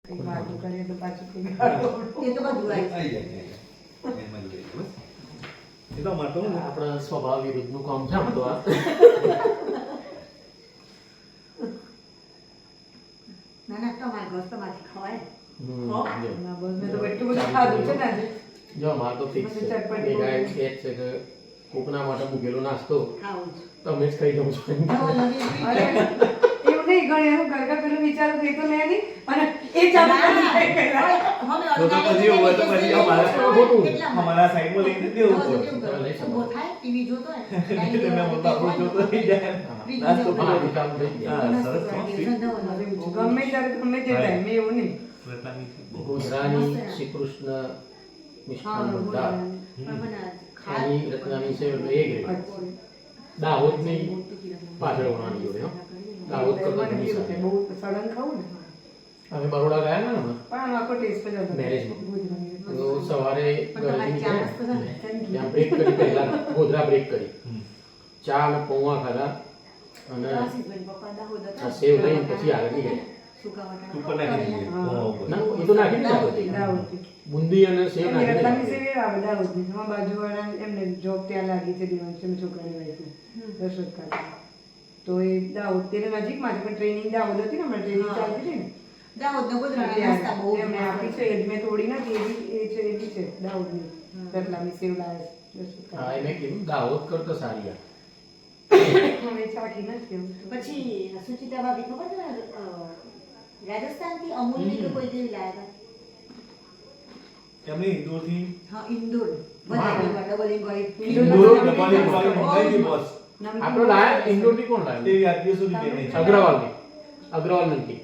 વાતો કરીએ તો પાછું કઈ ગાળો એ તો બધું આવી જાય એમાં જ બસ એ તો અમારે તો આપણા સ્વભાવ વિરુદ્ધનું કામ છે આમ તો આ ના ના તમારે ઘર તમારથી ખવાય ના બસ મેં તો એટલું બધું ખાધું છે ને આજે જો માર તો ફિક્સ છે ચટપટી એ ગાય છે કે કોકના માટે મૂકેલો નાસ્તો ખાવું તમે જ ખાઈ જાવ છો અરે એવું નહીં ગણે એનું ગરગા પેલું વિચારું તો એ તો લે નહીં અને એ ચાલુ કરી દે પહેલા. તો પછી એવું હોય તો પછી અમારા સાઈડમાં લઈને દેવું પડે ઉભો થાય ટીવી જોતો હોય તમે મોટા આપણું જોતો થઈ જાય નાસ્તો હા ચાલુ થઈ ગયા હા સરસ ગમે ત્યારે ગમે તે ટાઈમે એવું નહીં ગુજરાની શ્રી કૃષ્ણ મિષ્ટાન ભંડાર એની રત્નાની છે એટલે એ ગઈ દાહોદની પાછળ વણાની જોડે હો દાહોદ કરતા મને ઘણી કેવું છે સારી. બહુ સડન ખાવું ને અમે બરોડા ગયા ને હમણાં, પણ આનો આખો ટેસ્ટ જ હતો મેરેજમાં. ગુજરાતી. તો સવારે પણ તમારી ઘરેથી ચા નીકળ્યા. મસ્ત છે ને. ત્યાં બ્રેક કરી પહેલા ગોધરા બ્રેક કરી ચા અને પૌવા ખાધા અને આશીષભાઈ પપ્પા દાહોદ હતા. આ સેવ લઈને પછી આગળ નીકળ્યા. સૂકા વટાણા તું પણ નાખી દઈએ ના એ તો નાખી દીધા પછી. દાહોદથી. બુંદી અને સેવ એમની નાખી રતલામી દીધા. સેવી આવે દાહોદની. અમારા બાજુવાળા એમને જોબ ત્યાં લાગી છે દિવાંશી છોકરાની વાઈફને. દશરથ કાકા. તો એ દાહોદ તેને નજીકમાં છે પણ ટ્રેનિંગ દાહોદ હતી ને હમણાં ટ્રેનિંગ હા. ચાલતી હતી ને દાહોદનો ગોધરાના નાસ્તા બહુ એમને આપી છે એ જ મેં તોડી નથી એ છે એવી છે દાહોદની રતલામી સેવ લાવે છે દશરથ હા કાકા. એ મેં કીધું દાહોદ કરતા સારી આ. હવે ચાખી નથી એવું. પછી સુચિતા ભાભી ખબર છે ને રાજસ્થાનથી અમૂલની કે કોઈ દેવી લાયા એમને ઇન્દોરથી હતા હા ઇન્દોર વધારે ડબલ ઇન્દોર ડબ્બાની વાળી મંગાઈ હતી બોસ આપણો લાયા ઇન્દોરથી કોણ લાવ્યું? તે યાદ સુધી કે નહીં અગ્રવાલની અગ્રવાલ નથી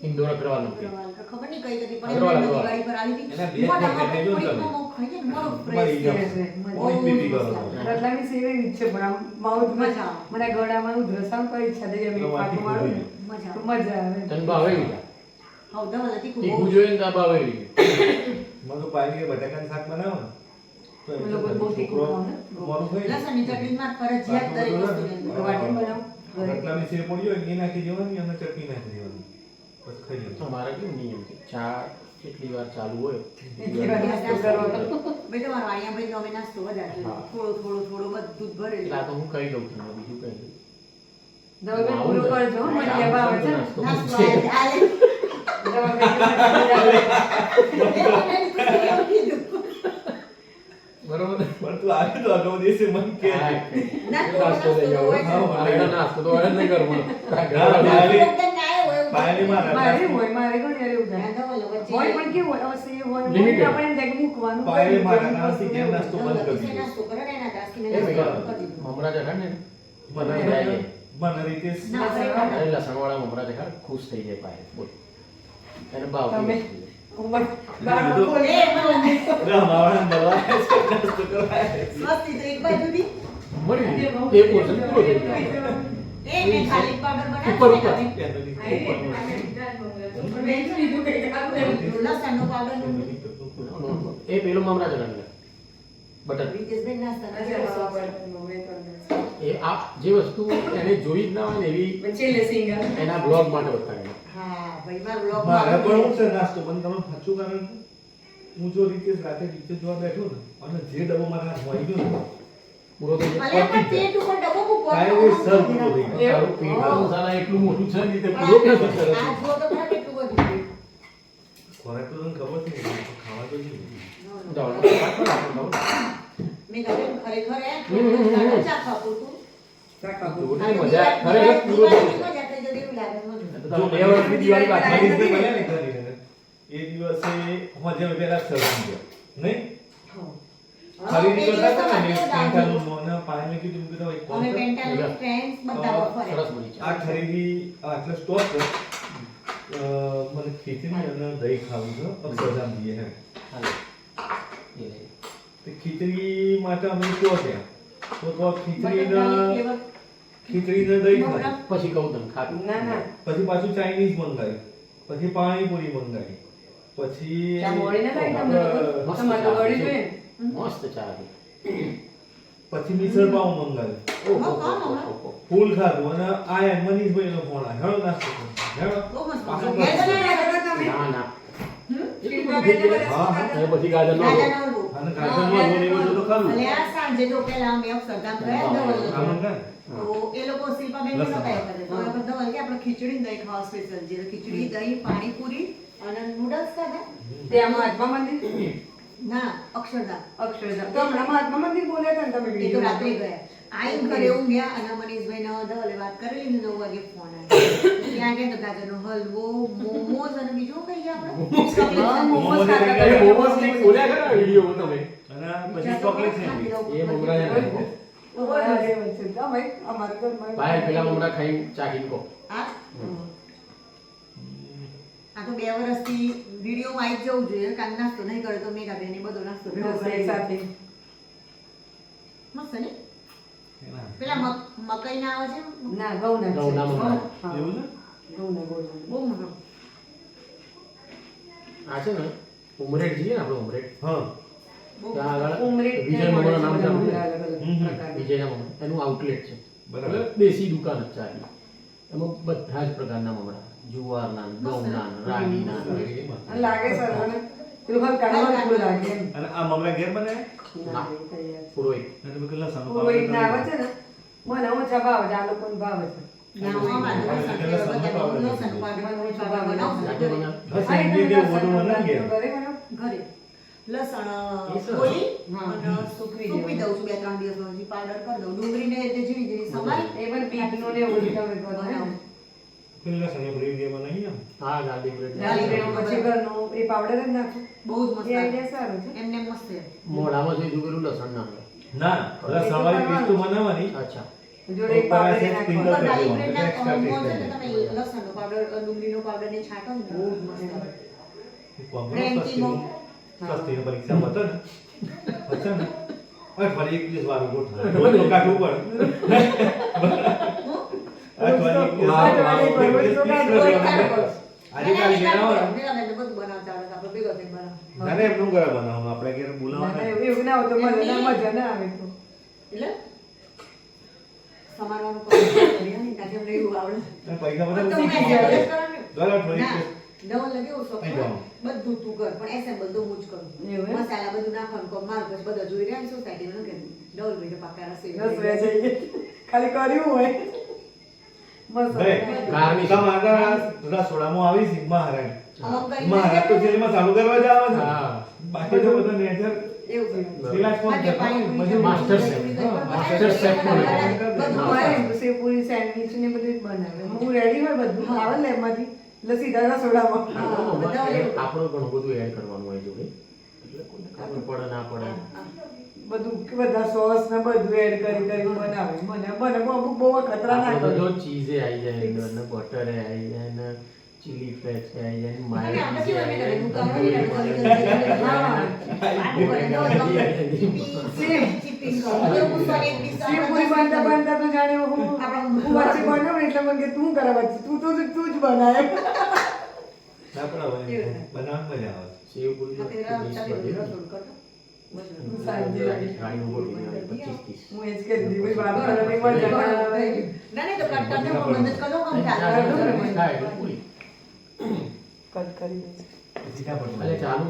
ઇન્દોર અગ્રવાલ નથી ખબર નહીં કઈ હતી અગ્રવાલ, પણ અગ્રવાલ. ગાડી પર આવી એના હતી બે મોઢામાં પેકેટ જો થોડીક તમે. મોમો ખાઈએ ને મોઢું મરી fresh જાય. છે. બહુ જ પીપી કરો. રતલામી સેવ એવી જ છે પણ આમ માઉથમાં મજા આવે. મને ગળામાં ઉધરસ આમ કરી ઈચ્છા થઈ જાય મેં પાકું મારું ને મજા તો આવે. મજા આવે તને ભાવે લીધા હા ધવલ હતી ખૂબ તીખું જોઈએ ને તો આ ભાવે લીધું મને તો પાણી બટાકાનું શાક બનાવો ને તો એ લોકો બહુ તીખું છોકરો ખાવ ને. મોરું ખાઈ લે. લસણની ચટણીમાં ફરજિયાત દરેક વસ્તુ વાટી બનાવ ઘરે. રતલામી સેવ પડી હોય ને એ નાખી દેવાની અને ચટણી નાખી દેવાની બસ ખાઈ લેવાનું. અમારા કેવું નિયમ છે ચા કેટલી વાર ચાલુ હોય એટલી વાર નાસ્તો કરવાનો. ભાઈ તમારો અહીંયા ભાઈ નો હવે નાસ્તો વધારે હા. થોડું બધું જ ભરેલું એટલે આ તો હું કહી દઉં છું બીજું કઈ નહીં. દવાખાને પૂરો કરજો હો, મને લેવા આવે છે ને. નાસ્તો નાસ્તો પૂછે. આલે બરોબર ને? પણ તું આવી તો અગાઉ દિવસે મને કે હા, નાસ્તો નાસ્તો લઈ જાઓ. હોય છે. મારે તો નાસ્તો તો હવે જ નહીં કરવો. હા, પાયલી માં મારે હોય મારે ઘણી વાર એવું થાય હોય પણ કેવું હોય હવે સેવ હોય Limited. આપણે એમ થાય કે મૂકવાનું પાયલી માં ગરમ નાસ્તી કેમ વસ્તુ નાસ્તો બંધ કરી દીધો. નાસ્તો કરે ને એના દાસથી એ મેં ભૈયા, નાસ્તો કરી દીધો. મમરા ચખાડ ને મને મને રીતે ના, અરે લસણવાળા મમરા ચખાડ ખુશ થઈ જાય પાયે બોલ એને ભાવ તમે બધું. એ મને રામાવણ બનવા નાસ્તો કરાય. મસ્તી તો એક બાજુથી મળી ગયું. એ પોર્શન પૂરો થઈ ગયો. એ મેં ખાલી પાવડર ઉપર, બનાવ્યો ઉપર. લસણનો પાવડર એ પેલો મમરા ચખાડ બટર રીતેશભાઈ નાસ્તા એ આ જે વસ્તુ એને જોઈ જ ના હોય ને એવી છેલ્લે સિંગર એના બ્લોગ માટે બતાવે હા ભાઈ મારો બ્લોગ મારે પણ હું છે નાસ્તો પણ તમે સાચું કારણ હું જો રીતે રાતે નીચે જોવા બેઠો ને અને જે ડબ્બો મારા હાથમાં આવી ગયો ને પૂરો થઈ ભલે જાય પણ તે ટુકડો ડબ્બો મૂકો કાંઈ નહીં, સર પૂરો થઈ ગયો. તારું પેટનું સાલા એટલું મોટું છે ને તે પૂરો આ ક્યાંથી કરે છે? જુઓ તો ખરા કેટલું બધું છે. ખોરાક તો તને ખબર છે ને, ખાવા તો જોઈએ. જાઓ, જાઓ. મેં કહ્યું ખરેખર એ હમ. ચાખવા પૂરતું. જોને મજા ખરેખર પૂરો થઈ દિવાળીની જાય. મજા થઈ જતી એવું લાગે છે મને. તો તમે 2 વર્ષની દિવાળી બાકી આ દિવસે બન્યા ને ઘરે. એ દિવસે મજા પહેલા સર્જન ગયો નહીં ખરીદી કરતા હતા ને પેન્ટાલુન મોને પાણી કીધું કીધું એક અમે કોન્સેપ્ટ. પેન્ટાલુન ફ્રેન્ડ્સ બધા ફર્યા. સરસ મળી આ ખરીદી આટલા સ્ટોક છે મને ખીચડી અને દહીં ખાવું છે અક્ષરધામ જઈએ હે તે ખીચડી માટે અમે તો ત્યાં તો ખીચડીના ખીચડીને દહીં ખાધું. પછી કહું તને ખાતું ના ના પછી પાછું ચાઇનીઝ મંગાવ્યું પછી પાણીપુરી મંગાવી પછી ચા મોડી ના લાગી તમને લોકો? મસ્ત તમારે તો ચા વળી છે. જોઈએ મસ્ત ચા છે. પછી મિસળ પાવ મંગાવ્યું ઓહો, હા, ઓહો, હા. ઓહો. ફૂલ ખાધું અને આ મનીષભાઈ નો ફોન આવ્યો હેડો નાસ્તો કરો હેડો બહુ મસ્ત પાછો ઘેર બનાવ્યા હતા તમે ના ના હા, હા. અને પછી ગાજરનો હલવો. ગાજરનો હલવો. અને ગાજરમાં લોટ એ બધું તો ખરું. અને આ સાંજે તો પેલા અમે અક્ષરધામ ગયા ધવલ આમ લોકો. ને? તો એ લોકો શિલ્પાબેન ને નતા આવ્યા કરે. તો આપણે ધવલ કે આપણે ખીચડી ને દહીં ખાવા સ્પેશિયલ છે. એટલે ખીચડી, દહીં, પાણીપુરી અને નૂડલ્સ ખાધા. ત્યાં મહાત્મા મંદિર ના, અક્ષરધામ. અક્ષરધામ તો હમણાં મહાત્મા મંદિર બોલ્યા હતા ને તમે એ તો video રાત્રે માં. ગયા. આઈને ઘરે ઊંઘ્યા અને મનીષભાઈ ને ધવલે વાત કરેલી ને 9 વાગે ફોન આવ્યો. ત્યાં ગયા તો ગાજરનો હલવો, મોમોસ અને બીજું કઈ ગયા આપણે? હા, મોમોસ મોમોસ ખાતા ખાતા એ હતા. મોમોસ કંઈક બોલ્યા ખરા વિડીયો તમે. અને પછી ચોકલેટ છે એ મમરા ને નાખો. બરાબર છે. હા ભાઈ, અમારા ઘરમાં ભાઈ પેલા મમરા ખાઈને ચાખીને કહો. આ તો 2 વર્ષથી વિડીયોમાં આવી જ જવું જોઈએ કારણ નાસ્તો નહીં કરે તો મેઘા બેન બધો નાસ્તો ભેગો બસ કરી એક દે. સાથે. મસ્ત ને પેલા મકાઈ ના આવે છે ના, ઘઉંના છે. ઘઉંના મમરા. હા. એવું છે? ઘઉંના ગોળ. બહુ મસ્ત. આ છે ને ઉમરેઠ જઈએ ને આપણે ઉમરેઠ હા. બહુ ત્યાં આગળ ઉમરેઠ વિજય ત્યાં મમરા નામ મળે છે સાંભળ્યું બધા ને? અલગ અલગ હમ. પ્રકારના. વિજયના મમરા એનું આઉટલેટ છે બરાબર. દેશી દુકાન જ છે આખી. એમાં બધા જ પ્રકારના મમરા, જુવારના, ઘઉંના, રાગીના. અને લાગે સર મને પેલું હલકા હલકું લાગે એમ. અને આ મમરા ઘેર બને ના, એ તૈયાર છે. પુરોહિત. અને તમે કેટલા સાનો પુરોહિત ના આવે છે ને મને ઓછા ભાવે છે, આ લોકોને ભાવે છે. ના, અમારે તો લસણ કે બધા બહુ લસણ પાવડર બનાવશું જાતે ઘરે. બનાવ. બસ હા, એમ એટલે કે લસણ બધું બનાવી ઘરે ગયા. બનાવો? ઘરે લસણ એ સરસ. ખોલી હા. અને સૂકવી સૂકવી દઉં છું 2-3 દિવસ પછી પાવડર કરી દઉં ડુંગળીને એટલે ઝીણી ઝીણી સમારી એ પણ બીટનું ને એવું બધું તમે કરો ને. બનાવું. પેલા સાનો બ્રેડ જે બનાવી આમ. હા ગાર્લિક બ્રેડ. ગાર્લિક બ્રેડ પછી ઘરનું એ પાવડર જ નાખો. બહુ જ મસ્ત એ લાગે. idea સારો છે. એમને મસ્ત છે. મોઢામાં જોઈ પેલું લસણ ના આવે. ના, પેલા સવારી પેસ્ટ બનાવવાની. અચ્છા. જોડે એક પાવડર એ નાખો. ઉપર ઉપર નાખવાનું. ગાર્લિક બ્રેડના Extra taste મોં છે ને આવી તમે જાય. લસણનો પાવડર ડુંગળીનો પાવડર ને છાંટો ને બહુ જ મસ્ત લાગે. સસ્તીનું પરીક્ષા હતો ને પછી ને અઠવાડિયે એક દિવસ વારું ગોઠવાય. રોજ તો કાઢવું પડે. અઠવાડિયે એક દિવસ વાહ, વાહ. વારું ગોઠવાય. આજે કાલે ઘેર આવો ને. મેં બધું બનાવતા આવડે આપણે ભેગા થઈને બનાવો. ના, ના, એમનું ઘરે બનાવવાનું. આપણે ઘેર ના, બોલાવવાના. ના, એવું ના હોય તો મને ના મજા ના આવે તો. એટલે સમારવાનું કામ કરીએ ને ત્યાંથી અમને એવું આવડે. અને પૈસા બધા તો શીખી મેં ગયા. adjust કરવાનું. દર અઠવાડિયે ના, એક ડબલ લગે એવું શોખ અહીં જાઓ. બધું તું કર પણ એસેમ્બલ તો હું જ કરું એવું એમ? મસાલા બધું નાખવાનું કોમ મારું પછી બધા જોઈ રહ્યા ને સોસાયટીમાં કે ડબલ ભાઈ પાકા રસોઈ રસોઈ જઈએ. ખાલી કર્યું હોય મસ્ત. ભાઈ, ગાર્નિશ. તમારા રસોડામાં આવી છે મહારાજ. આમ કરીને મહારાજ તો જેલમાં ચાલુ કરવા જ આવે છે. હા. બાકી તો બધા નેચર એવું કર્યું. રિલેક્સ પણ બાકી કરતા હોય. પાણીપુરી બધું માસ્ટર છે. શેફ. બધું માસ્ટર શેફ પણ બધું અમારે સેવપુરી સેન્ડવિચ ને બધું જ બનાવે. હું રેડી હોય બધું આવે લેબમાંથી એટલે સીધા રસોડામાં. આપણું ઘણું બધું એડ કરવાનું હોય જોડે એટલે કોઈને ખબર પડે ના પડે. બધું કે બધા સોસ ને બધું એડ કરી બનાવે. મને અમુક બહુ ખતરા આપણે તો નાખે. જો ચીઝે આવી જાય અંદર ને બટરે આવી જાય ને ચીલી ફ્લેક્સ આવી જાય ને અને માયોનીઝ આપણે આવી કેવું જાય નહીં ને કરવું, ચીપિંગ કરો. એવું પૂછવાનું એક piece સેવપુરી બનતા બનતા તો જાણે હું વચ્ચે બનાવું એટલે મને કે તું કરે વચ્ચે તું જ બનાવે. ના પણ હવે બનાવવામાં મજા આવે છે. સેવ પૂરી આપણે ચાલી બધું રસોઈ કરતા. સાંજે થાળીનું ગોઠવીને આવે 25-30. હું એ જ કહેતી હતી, ભાઈ વાત કરવાની મજા ના આવે. ના નહીં તો કટ કરજો પણ બંધ જ કરો આમ ચાલે. થાય એટલે પૂરી. કટ કરી દે. સીધા પણ એટલે ચાલુ